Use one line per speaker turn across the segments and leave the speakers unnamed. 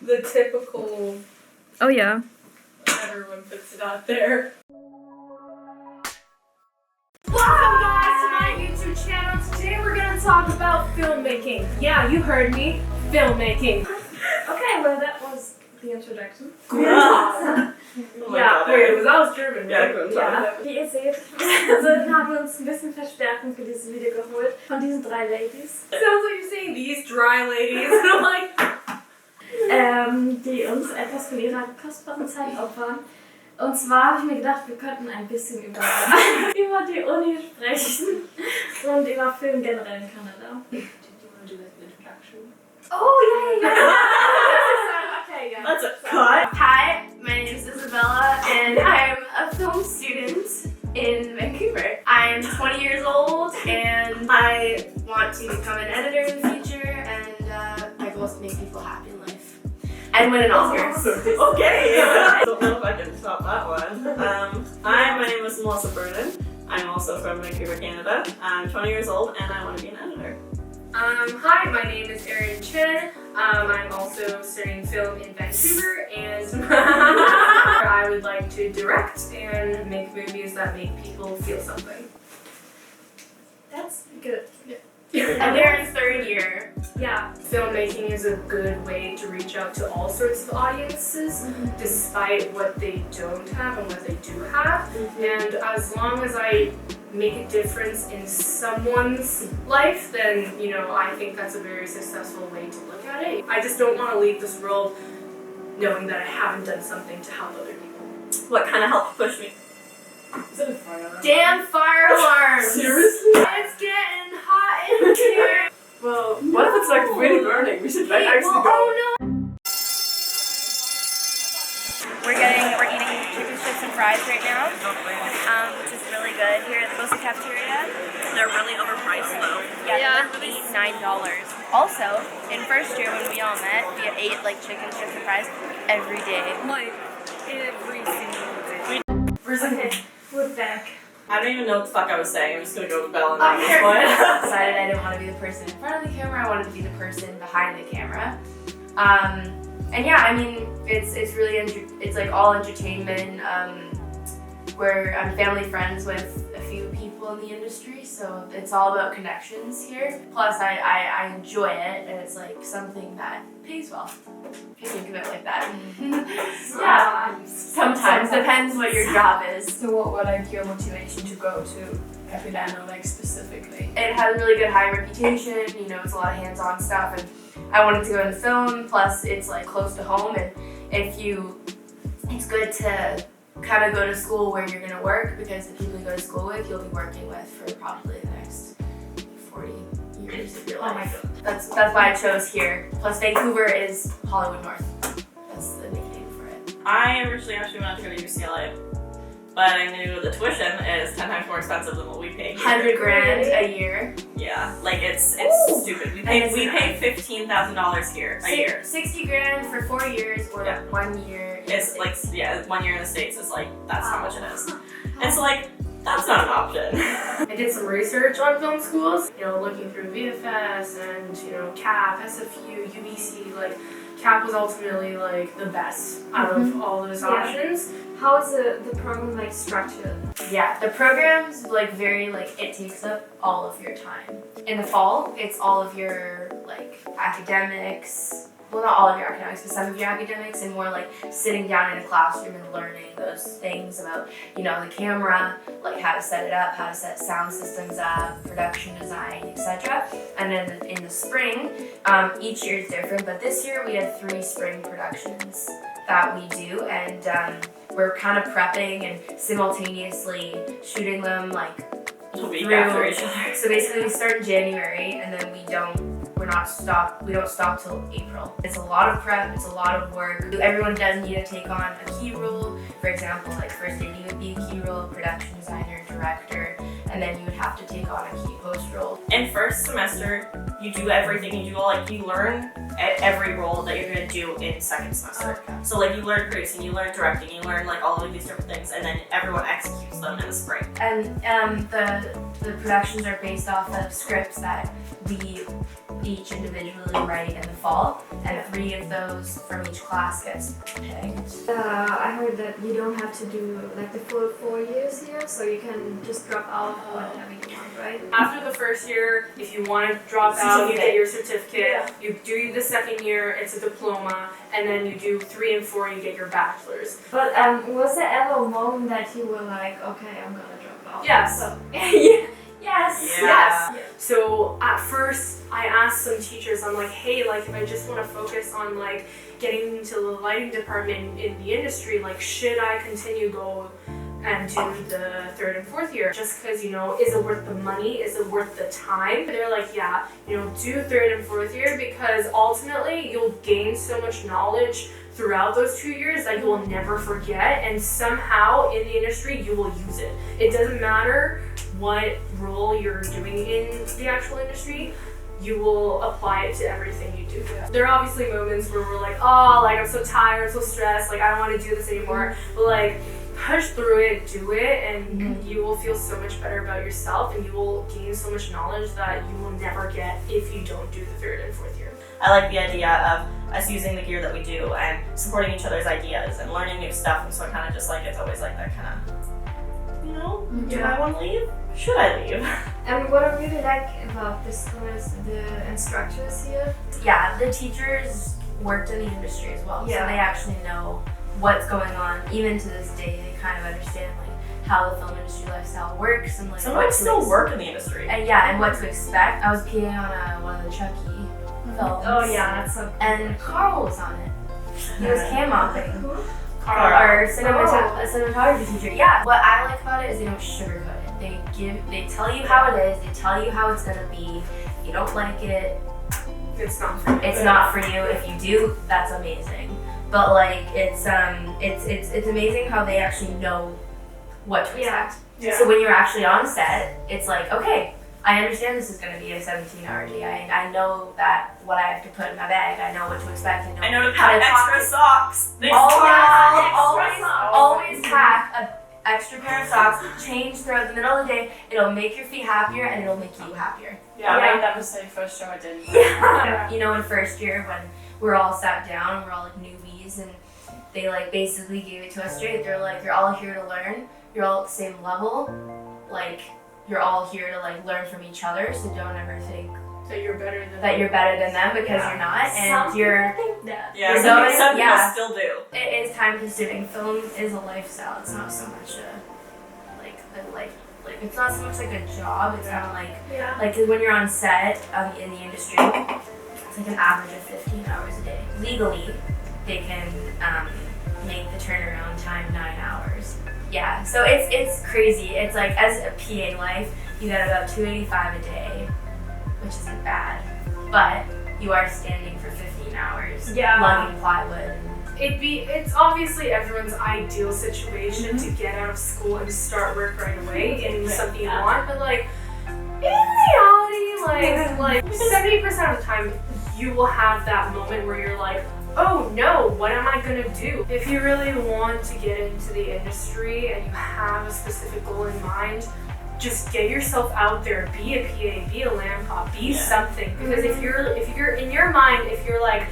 The typical.
Oh yeah.
Everyone puts it out there.
Welcome guys to my YouTube channel. Today we're gonna talk about filmmaking. Yeah, you heard me. Filmmaking. Okay, well that was the introduction.
Ja,
wait, that was German.
Ja, gut.
Ja, wie ihr seht, also haben wir uns ein bisschen Verstärkung für dieses Video geholt von diesen drei Ladies.
Sounds like you're saying these dry ladies. And I'm like,
die uns etwas von ihrer kostbaren Zeit opfern. Und zwar habe ich mir gedacht, wir könnten ein bisschen über die Uni sprechen und über Film generell in Kanada.
do you want to do like an introduction?
Oh, yeah. Okay, yeah.
That's a cut.
Hi, my name is Isabella and I'm a film student in Vancouver. I'm 20 years old and I want to become an editor in the future and my goal is to make people happy in life and win an Oscar.
Okay. I don't know if I can top that one. Hi, my name is Melissa Vernon. I'm also from Vancouver, Canada. I'm 20 years old and I want to be an editor.
Hi, my name is Erin Chen. I'm also studying film in Vancouver and I would like to direct and make movies that make people feel something.
That's good.
And they're in third year.
Yeah.
Filmmaking is a good way to reach out to all sorts of audiences, despite what they don't have and what they do have. And as long as I make a difference in someone's life, then, you know, I think that's a very successful way to look at it. I just don't want to leave this world knowing that I haven't done something to help other people.
What kind of helped push me?
Is that a fire alarm?
Damn fire alarms!
Seriously?
It's getting hot in here!
Well, what if it's like really burning? We should like actually go.
Oh no!
We're eating chicken strips and fries right now, which is really good here at the Musik cafeteria.
They're really overpriced though.
Yeah, they're $8-9. Also, in first year when we all met, we ate like chicken strips and fries every day.
Like, every single day.
Okay, we're back.
I don't even know what the fuck I was saying. I'm just gonna go with Belle and
I
this one.
decided I didn't want to be the person in front of the camera, I wanted to be the person behind the camera. And yeah, I mean, it's really, it's like all entertainment, where I'm family friends with a few people in the industry, so it's all about connections here. Plus, I enjoy it, and it's like something that pays well, if you think of it like that. Yeah, sometimes, depends what your job is.
So what were like your motivation to go to Capilano, like specifically?
It has a really good high reputation, you know, it's a lot of hands-on stuff, and I wanted to go into film, plus it's like close to home, and it's good to kind of go to school where you're gonna work, because the people you go to school with, you'll be working with for probably the next 40 years of your life.
Oh my god.
That's why I chose here. Plus Vancouver is Hollywood North. That's the nickname for it.
I originally actually wanted to go to UCLA, but I knew the tuition is 10 times more expensive than what we pay here.
$100,000 a year.
Yeah, like it's stupid. We pay $15,000 here a year.
$60,000 for 4 years, or
Yeah.
1 year.
It's like 1 year in the States is like that's how much it is. And so like that's not an option.
I did some research on film schools, you know, looking through VFS and, you know, CAP, SFU, UBC, like CAP was ultimately like the best out of all those options.
How is the program like structured?
Yeah, the program's like very like it takes up all of your time. In the fall, it's all of your like academics. Well, not all of your academics, but some of your academics, and more like sitting down in a classroom and learning those things about, you know, the camera, like how to set it up, how to set sound systems up, production design, etc. And then in the spring, each year is different, but this year we had 3 spring productions that we do, and we're kind of prepping and simultaneously shooting them like
A week
through.
after each other.
So basically we start in January, and then we don't stop till April. It's a lot of prep, it's a lot of work. Everyone does need to take on a key role. For example, like first AD would be a key role, production designer, director, and then you would have to take on a key post role.
In first semester, you do everything. You learn every role that you're gonna do in second semester. So like you learn producing, you learn directing, you learn like all of these different things, and then everyone executes them in the spring.
And the productions are based off of scripts that the each individually write in the fall, and 3 of those from each class gets picked.
I heard that you don't have to do like the full 4 years here, so you can just drop out whatever you want, right?
After the first year, if you want to drop out, you get your certificate. You do the second year, it's a diploma, and then you do 3 and 4, you get your bachelor's.
But was there ever a moment that you were like, okay, I'm gonna drop out?
Yes.
So, yes.
Yes. So at first, I asked some teachers, I'm like, hey, like if I just want to focus on like getting into the lighting department in the industry, like should I continue go and do the 3rd and 4th year? Just because, you know, is it worth the money? Is it worth the time? They're like, yeah, you know, do 3rd and 4th year because ultimately you'll gain so much knowledge throughout those 2 years that you will never forget, and somehow in the industry you will use it. It doesn't matter what role you're doing in the actual industry, you will apply it to everything you do. There are obviously moments where we're like, oh, like I'm so tired, I'm so stressed, like I don't want to do this anymore, but like push through it, do it, and you will feel so much better about yourself, and you will gain so much knowledge that you will never get if you don't do the 3rd and 4th year.
I like the idea of us using the gear that we do and supporting each other's ideas and learning new stuff, and so kind of just like, it's always like that kind of, you know, do I want to leave? Should I leave?
And what I really like about this school is the instructors here.
Yeah, the teachers worked in the industry as well, so they actually know what's going on. Even to this day, they kind of understand like how the film industry lifestyle works and like
Some of us still work in the industry.
And what to expect. I was PA on one of the Chucky films.
Oh yeah, that's so cool.
And Carl was on it. He was cam mopping.
Carl.
Our cinematography teacher. Yeah. What I like about it is they don't sugarcoat it. They tell you how it is. They tell you how it's gonna be. If you don't like it,
It's not for you.
it's not for you. If you do, that's amazing. But like it's amazing how they actually know what to expect.
Yeah.
So when you're actually on set, it's like, okay, I understand this is going to be a 17-hour day. I know that what I have to put in my bag. I know what to expect.
I know to
how
pack
to talk
extra socks.
Always pack an extra pair of socks, change throughout the middle of the day. It'll make your feet happier and it'll make you happier.
Yeah, I never say first show I did.
Yeah. You know, in first year when we're all sat down, we're all like newbies, and they like basically gave it to us straight. They're like, you're all here to learn. You're all at the same level. Like, you're all here to like learn from each other. So don't ever think
that you're better than
them because you're not, and
Some
you're.
people think that.
Yeah,
So
some people
yeah.
still do.
It is time consuming. Film is a lifestyle. It's not so much like it's not so much like a job. It's not like when you're on set in the industry, it's like an average of 15 hours a day. Legally, they can make the turnaround time 9 hours. Yeah, so it's crazy. It's like as a PA life, you get about 285 a day, which isn't bad, but you are standing for 15 hours, lugging plywood.
It's obviously everyone's ideal situation to get out of school and start work right away in something you want, but like in reality, like 70% of the time you will have that moment where you're like, oh no, what am I gonna do? If you really want to get into the industry and you have a specific goal in mind, just get yourself out there, be a PA, be a lamp cop, be something. Because if you're in your mind, if you're like,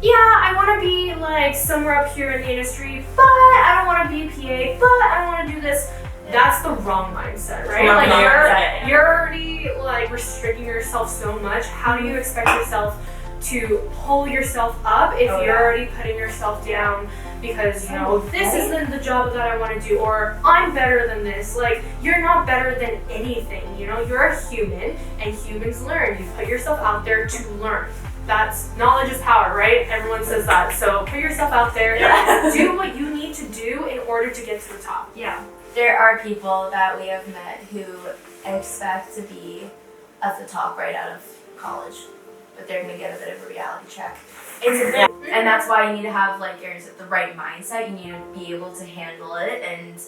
yeah, I want to be like somewhere up here in the industry, but I don't want to be a PA, but I don't want to do this. That's the wrong mindset, right? Like you're already like restricting yourself so much. How do you expect yourself to pull yourself up if you're already putting yourself down because, you know, this isn't the job that I want to do, or I'm better than this? Like, you're not better than anything, you know? You're a human, and humans learn. You put yourself out there to learn. That's knowledge is power, right? Everyone says that. So put yourself out there and do what you need to do in order to get to the top.
Yeah. There are people that we have met who expect to be at the top right out of college, but they're going to get a bit of a reality check. And that's why you need to have like the right mindset. You need to be able to handle it, and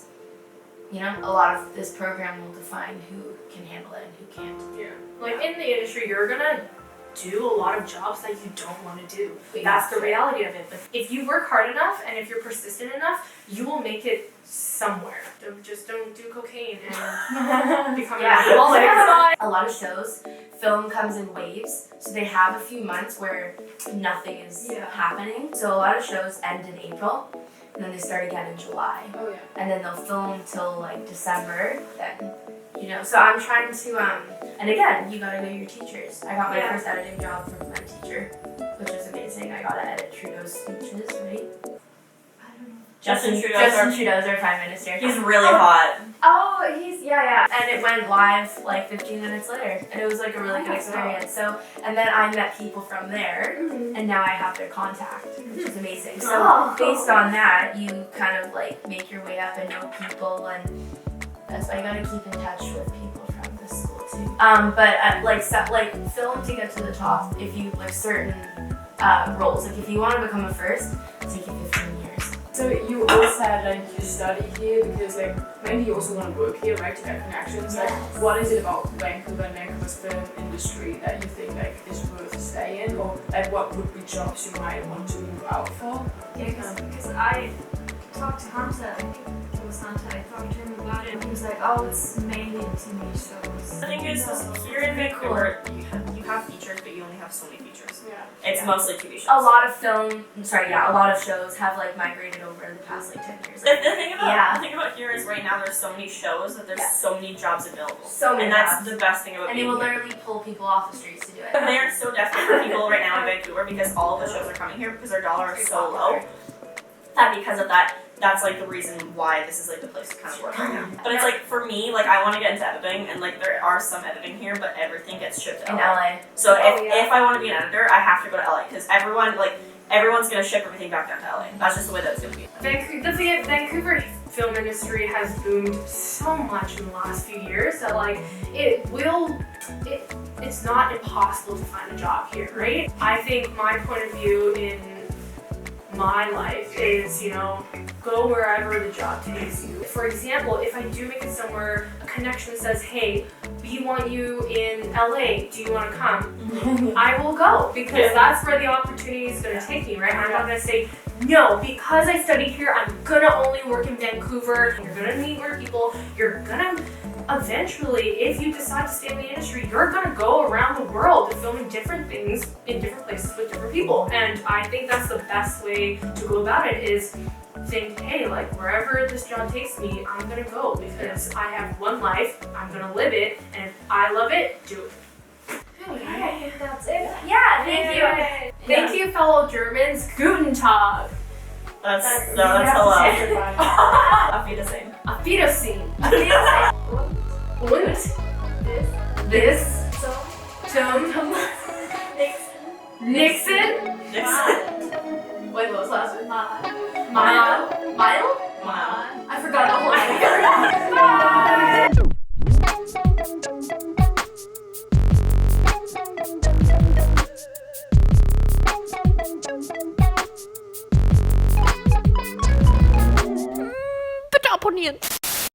you know, a lot of this program will define who can handle it and who can't.
Yeah. Like in the industry, you're gonna do a lot of jobs that you don't want to do. That's the reality of it. But if you work hard enough and if you're persistent enough, you will make it somewhere. Don't do cocaine and become an alcoholic.
A lot of shows, film comes in waves, so they have a few months where nothing is happening. So a lot of shows end in April, and then they start again in July.
Oh yeah.
And then they'll film till like December, then, you know. So I'm trying to, and again, you gotta go to your teachers. I got my first editing job from my teacher, which was amazing. I got to edit Trudeau's speeches, right?
Justin Trudeau's
our Prime Minister.
He's really hot.
Oh, yeah. And it went live like 15 minutes later, and it was like a really good experience. So, and then I met people from there, and now I have their contact, which is amazing. So based on that, you kind of like make your way up and know people, and that's why you gotta keep in touch with people from the school too. But like film to get to the top, if you like certain roles, like if you want to become a first, it's take you 15 years.
So you all said like you study here because like maybe you also want to work here, right? To get connections. Like what is it about Vancouver and Vancouver's film industry that you think like is worth staying, or like what would be jobs you might want to move out for?
Yeah, because I talked to Hunter, I think it was Hunter, I talked to him about it, and he was like, oh, it's mainly TV shows.
The thing is, here in Vancouver, you have features, but you only have so many features.
Yeah.
It's mostly TV shows.
A lot of shows have like migrated over in the past like 10 years.
The thing about here is right now there's so many shows that there's so many jobs available.
So many
and that's the best thing about
and they
being
will
here.
literally pull people off the streets to do it.
They are so desperate for people right now in Vancouver because all of the shows are coming here because our dollar is so low. That because of that, that's like the reason why this is like the place to kind of work right now. But it's like for me, like I want to get into editing, and like there are some editing here, but everything gets shipped to
In
LA.
LA.
So if I want to be an editor, I have to go to LA because everyone's gonna ship everything back down to LA. That's just the way that it's gonna be.
The Vancouver film industry has boomed so much in the last few years that like it's not impossible to find a job here, right? I think my point of view in my life is, you know, go wherever the job takes you. For example, if I do make it somewhere, a connection says, hey, we want you in LA, do you want to come? I will go because that's where the opportunity is going to take me, right? I'm not going to say, no, because I studied here, I'm going to only work in Vancouver. You're going to meet more people. You're going to eventually, if you decide to stay in the industry, you're going to go around the world filming different things in different places with different people. And I think that's the best way to go about it is think, hey, like wherever this job takes me, I'm going to go because I have one life, I'm going to live it, and if I love it, do it.
Okay, that's it.
Yeah, thank you.
Thank you, fellow Germans. Guten Tag.
That's hello. Auf Wiedersehen.
Auf Wiedersehen. Und
This.
zum Nixon.
Wait, what was last one?
Mile?
I forgot the whole thing.
Bitte abonnieren.